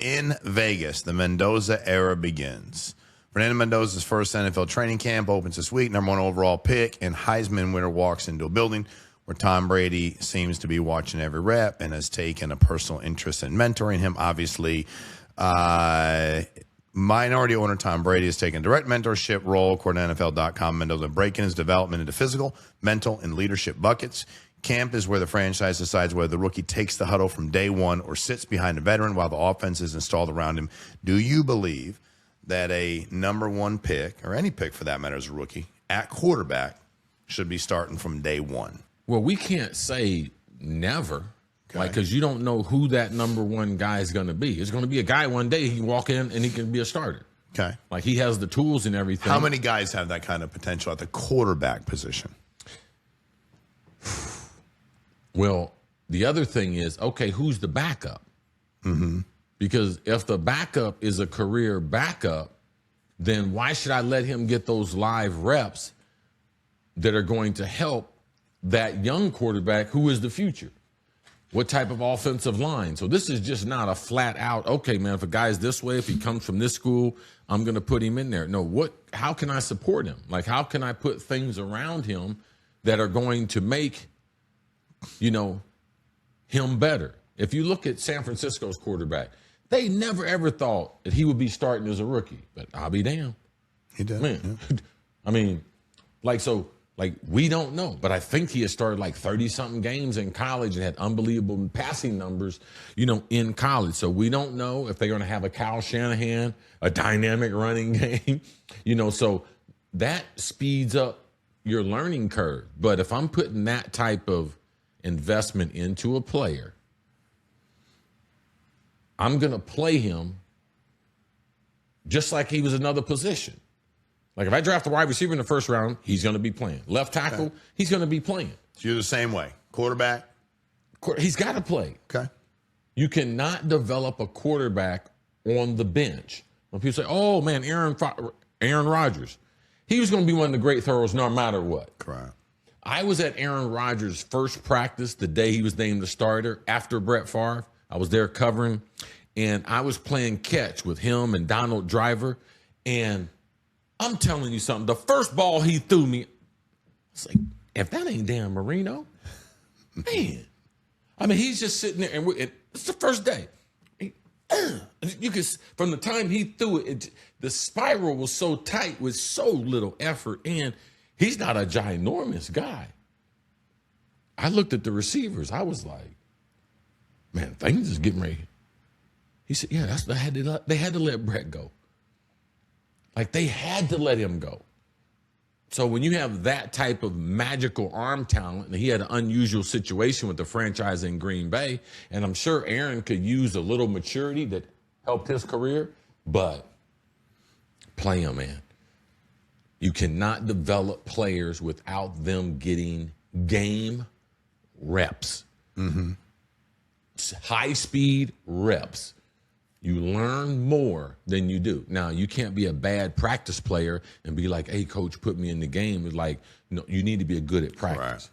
In Vegas, the Mendoza era begins. Fernando Mendoza's first NFL training camp opens this week. Number 1 overall pick and Heisman winner walks into a building where Tom Brady seems to be watching every rep and has taken a personal interest in mentoring him. Obviously, minority owner Tom Brady has taken a direct mentorship role, according to NFL.com. Mendoza breaking his development into physical, mental, and leadership buckets. Camp is where the franchise decides whether the rookie takes the huddle from day one or sits behind a veteran while the offense is installed around him. Do you believe that a number 1 pick, or any pick for that matter as a rookie, at quarterback should be starting from day one? Well, we can't say never, because you don't know who that number 1 guy is going to be. It's going to be a guy one day he can walk in and he can be a starter. Okay. Like, he has the tools and everything. How many guys have that kind of potential at the quarterback position? Well, the other thing is, okay, who's the backup? Mm-hmm. Because if the backup is a career backup, then why should I let him get those live reps that are going to help that young quarterback who is the future? What type of offensive line? So this is just not a flat out, okay, man, if a guy's this way, if he comes from this school, I'm going to put him in there. No, how can I support him? Like, how can I put things around him that are going to make, him better? If you look at San Francisco's quarterback, they never ever thought that he would be starting as a rookie, but I'll be damned. He did. Man, yeah. I mean, we don't know, but I think he had started like 30-something games in college and had unbelievable passing numbers, in college. So we don't know if they're going to have a Kyle Shanahan, a dynamic running game, so that speeds up your learning curve. But if I'm putting that type of investment into a player, I'm going to play him just like he was another position. Like, if I draft a wide receiver in the first round, he's going to be playing. Left tackle, he's going to be playing. So you're the same way. Quarterback? He's got to play. Okay. You cannot develop a quarterback on the bench. When people say, oh, man, Aaron Rodgers, he was going to be one of the great throws no matter what. Correct. I was at Aaron Rodgers' first practice the day he was named the starter after Brett Favre. I was there covering, and I was playing catch with him and Donald Driver, and I'm telling you something. The first ball he threw me, it's like, if that ain't Dan Marino, man. I mean, he's just sitting there, and it's the first day. You could, from the time he threw it, the spiral was so tight with so little effort, and he's not a ginormous guy. I looked at the receivers. I was like, man, things is getting ready. He said, yeah, they had to let Brett go. Like, they had to let him go. So when you have that type of magical arm talent, and he had an unusual situation with the franchise in Green Bay, and I'm sure Aaron could use a little maturity that helped his career, but play him, man. You cannot develop players without them getting game reps. Mm-hmm. High-speed reps. You learn more than you do. Now, you can't be a bad practice player and be like, hey, coach, put me in the game. It's like, no, you need to be good at practice. Right.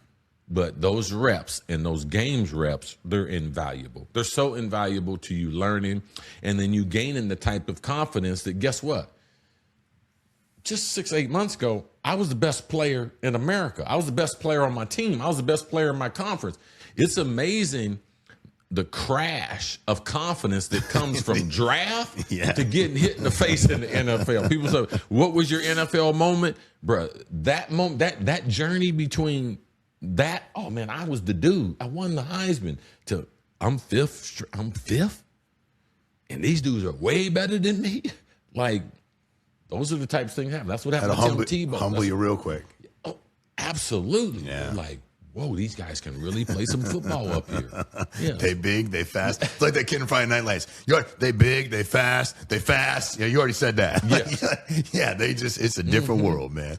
But those reps and those games reps, they're invaluable. They're so invaluable to you learning, and then you gaining the type of confidence that, guess what? Just 6-8 months ago, I was the best player in America. I was the best player on my team. I was the best player in my conference. It's amazing the crash of confidence that comes from draft to getting hit in the face in the NFL. People say, what was your NFL moment? Bro, that moment, that journey between that, oh man, I was the dude. I won the Heisman, to I'm fifth. And these dudes are way better than me. Like, those are the types of things that happen. That's what happened to Tim Tebow. Humble you real quick. Oh, absolutely. Yeah. Like, whoa, these guys can really play some football up here. Yeah. They big, they fast. It's like that kid in Friday Night Lights. They big, they fast. Yeah, you already said that. Yeah. Yeah, it's a different world, man.